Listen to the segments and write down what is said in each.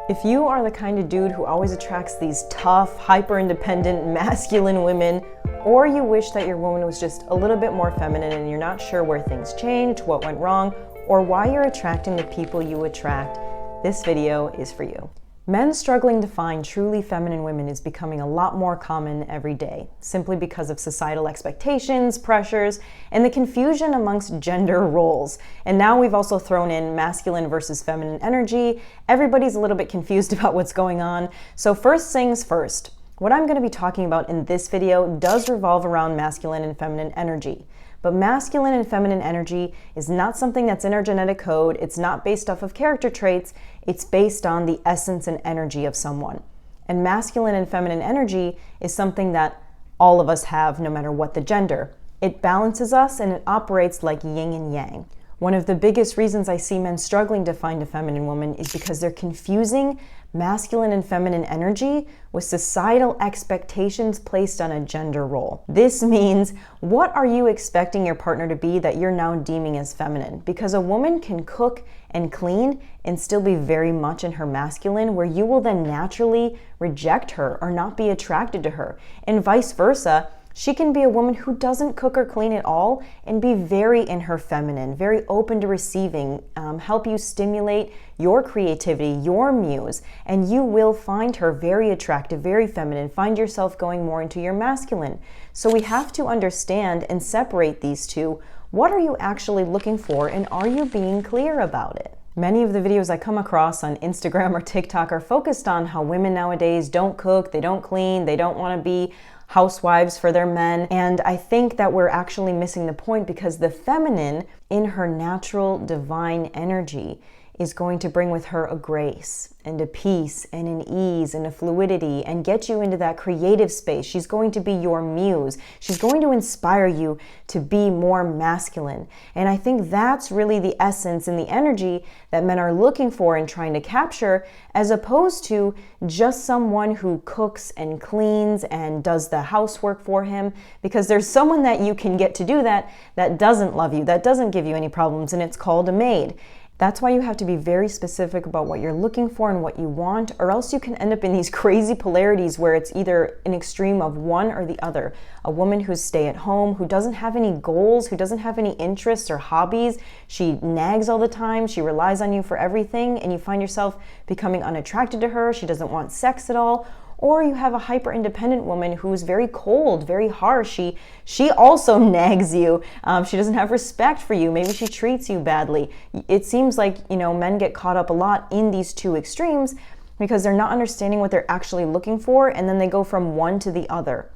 If you are the kind of dude who always attracts these tough, hyper-independent, masculine women, or you wish that your woman was just a little bit more feminine and you're not sure where things changed, what went wrong, or why you're attracting the people you attract, this video is for you. Men struggling to find truly feminine women is becoming a lot more common every day, simply because of societal expectations, pressures, and the confusion amongst gender roles. And now we've also thrown in masculine versus feminine energy. Everybody's a little bit confused about what's going on. So first things first, what I'm going to be talking about in this video does revolve around masculine and feminine energy. But masculine and feminine energy is not something that's in our genetic code. It's not based off of character traits. It's based on the essence and energy of someone. And masculine and feminine energy is something that all of us have, no matter what the gender. It balances us and it operates like yin and yang. One of the biggest reasons I see men struggling to find a feminine woman is because they're confusing masculine and feminine energy with societal expectations placed on a gender role. This means, what are you expecting your partner to be that you're now deeming as feminine? Because a woman can cook and clean and still be very much in her masculine, where you will then naturally reject her or not be attracted to her. And vice versa, she can be a woman who doesn't cook or clean at all and be very in her feminine, very open to receiving, help you stimulate your creativity, your muse, and you will find her very attractive, very feminine, find yourself going more into your masculine. So we have to understand and separate these two. What are you actually looking for, and are you being clear about it? Many of the videos I come across on Instagram or TikTok are focused on how women nowadays don't cook, they don't clean, they don't want to be housewives for their men. And I think that we're actually missing the point, because the feminine in her natural divine energy is going to bring with her a grace and a peace and an ease and a fluidity and get you into that creative space. She's going to be your muse. She's going to inspire you to be more masculine. And I think that's really the essence and the energy that men are looking for and trying to capture, as opposed to just someone who cooks and cleans and does the housework for him. Because there's someone that you can get to do that doesn't love you, that doesn't give you any problems, and it's called a maid. That's why you have to be very specific about what you're looking for and what you want, or else you can end up in these crazy polarities where it's either an extreme of one or the other. A woman who's stay at home, who doesn't have any goals, who doesn't have any interests or hobbies, she nags all the time, she relies on you for everything, and you find yourself becoming unattracted to her, she doesn't want sex at all. Or you have a hyper-independent woman who's very cold, very harsh. She also nags you. She doesn't have respect for you. Maybe she treats you badly. It seems like, men get caught up a lot in these two extremes because they're not understanding what they're actually looking for, and then they go from one to the other.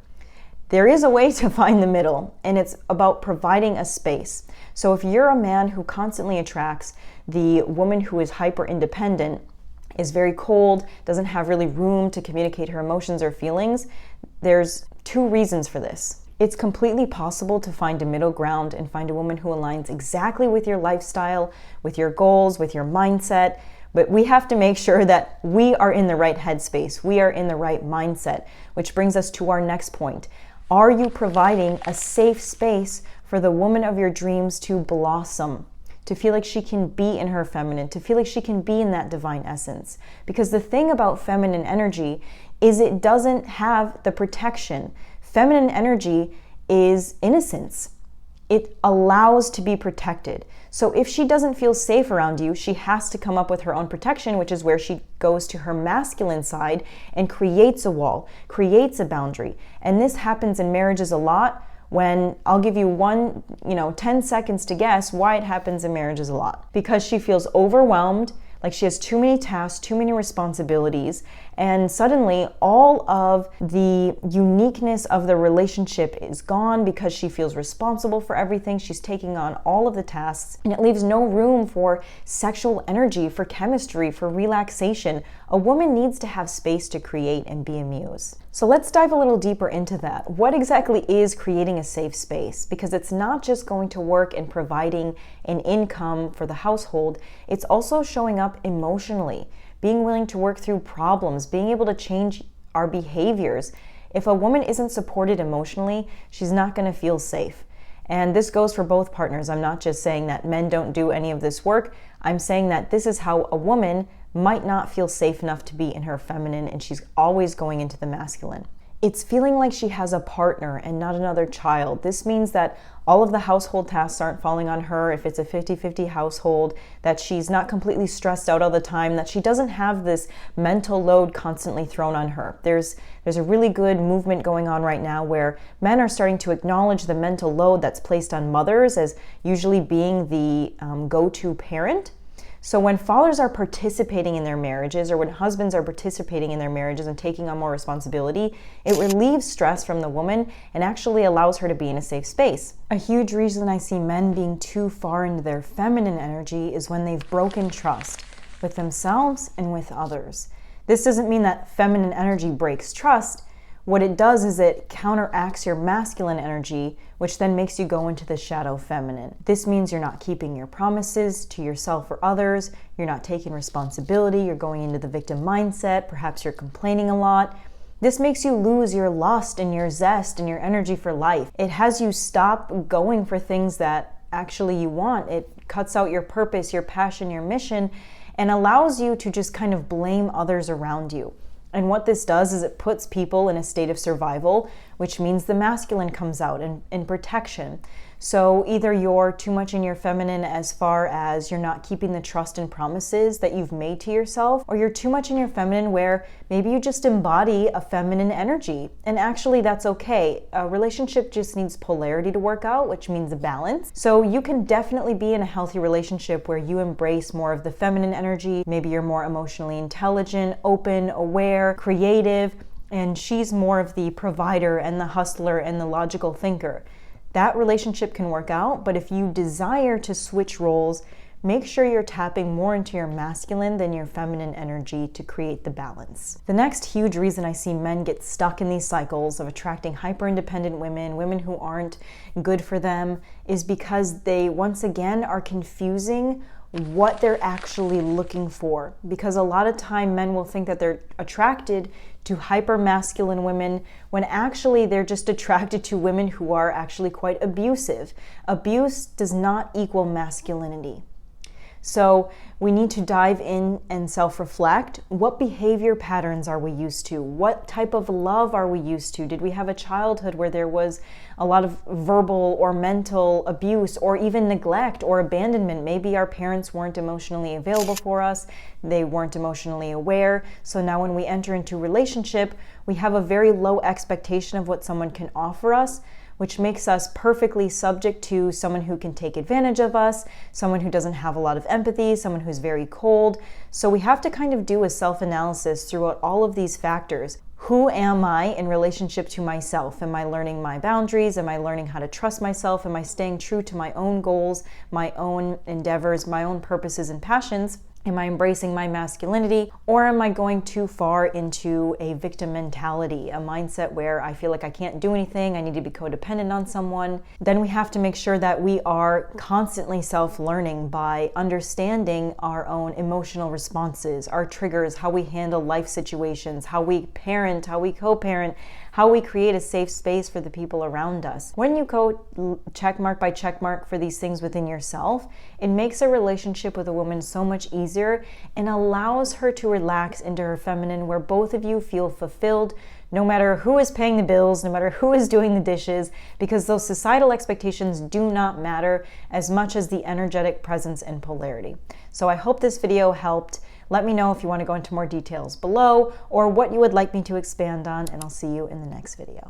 There is a way to find the middle, and it's about providing a space. So if you're a man who constantly attracts the woman who is hyper-independent, is very cold, doesn't have really room to communicate her emotions or feelings, there's two reasons for this. It's completely possible to find a middle ground and find a woman who aligns exactly with your lifestyle, with your goals, with your mindset, but we have to make sure that we are in the right headspace, we are in the right mindset, which brings us to our next point. Are you providing a safe space for the woman of your dreams to blossom? To feel like she can be in her feminine, to feel like she can be in that divine essence. Because the thing about feminine energy is it doesn't have the protection. Feminine energy is innocence. It allows to be protected. So if she doesn't feel safe around you, she has to come up with her own protection, which is where she goes to her masculine side and creates a wall, creates a boundary. And this happens in marriages a lot, when I'll give you 10 seconds to guess why it happens in marriages a lot. Because she feels overwhelmed, like she has too many tasks, too many responsibilities, and suddenly all of the uniqueness of the relationship is gone because she feels responsible for everything. She's taking on all of the tasks, and it leaves no room for sexual energy, for chemistry, for relaxation. A woman needs to have space to create and be a muse. So let's dive a little deeper into that. What exactly is creating a safe space? Because it's not just going to work in providing an income for the household, it's also showing up emotionally, being willing to work through problems, being able to change our behaviors. If a woman isn't supported emotionally, she's not going to feel safe. And this goes for both partners. I'm not just saying that men don't do any of this work. I'm saying that this is how a woman might not feel safe enough to be in her feminine, and she's always going into the masculine. It's feeling like she has a partner and not another child. This means that all of the household tasks aren't falling on her if it's a 50-50 household, that she's not completely stressed out all the time, that she doesn't have this mental load constantly thrown on her. There's a really good movement going on right now where men are starting to acknowledge the mental load that's placed on mothers as usually being the go-to parent. So when fathers are participating in their marriages, or when husbands are participating in their marriages and taking on more responsibility, it relieves stress from the woman and actually allows her to be in a safe space. A huge reason I see men being too far into their feminine energy is when they've broken trust with themselves and with others. This doesn't mean that feminine energy breaks trust. What it does is it counteracts your masculine energy, which then makes you go into the shadow feminine. This means you're not keeping your promises to yourself or others, you're not taking responsibility, you're going into the victim mindset, perhaps you're complaining a lot. This makes you lose your lust and your zest and your energy for life. It has you stop going for things that actually you want. It cuts out your purpose, your passion, your mission, and allows you to just kind of blame others around you. And what this does is it puts people in a state of survival, which means the masculine comes out in protection. So either you're too much in your feminine as far as you're not keeping the trust and promises that you've made to yourself, or you're too much in your feminine where maybe you just embody a feminine energy. And actually that's okay. A relationship just needs polarity to work out, which means a balance. So you can definitely be in a healthy relationship where you embrace more of the feminine energy. Maybe you're more emotionally intelligent, open, aware, creative, and she's more of the provider and the hustler and the logical thinker. That relationship can work out, but if you desire to switch roles, make sure you're tapping more into your masculine than your feminine energy to create the balance. The next huge reason I see men get stuck in these cycles of attracting hyper-independent women, women who aren't good for them, is because they once again are confusing what they're actually looking for. Because a lot of time men will think that they're attracted to hyper masculine women when actually they're just attracted to women who are actually quite abusive. Abuse does not equal masculinity. So we need to dive in and self-reflect. What behavior patterns are we used to? What type of love are we used to? Did we have a childhood where there was a lot of verbal or mental abuse or even neglect or abandonment? Maybe our parents weren't emotionally available for us. They weren't emotionally aware. So now when we enter into a relationship, we have a very low expectation of what someone can offer us, which makes us perfectly subject to someone who can take advantage of us, someone who doesn't have a lot of empathy, someone who's very cold. So we have to kind of do a self-analysis throughout all of these factors. Who am I in relationship to myself? Am I learning my boundaries? Am I learning how to trust myself? Am I staying true to my own goals, my own endeavors, my own purposes and passions? Am I embracing my masculinity, or am I going too far into a victim mentality, a mindset where I feel like I can't do anything, I need to be codependent on someone? Then we have to make sure that we are constantly self-learning by understanding our own emotional responses, our triggers, how we handle life situations, how we parent, how we co-parent, how we create a safe space for the people around us. When you go checkmark by checkmark for these things within yourself, it makes a relationship with a woman so much easier and allows her to relax into her feminine, where both of you feel fulfilled, no matter who is paying the bills, no matter who is doing the dishes, because those societal expectations do not matter as much as the energetic presence and polarity. So I hope this video helped. Let me know if you want to go into more details below or what you would like me to expand on, and I'll see you in the next video.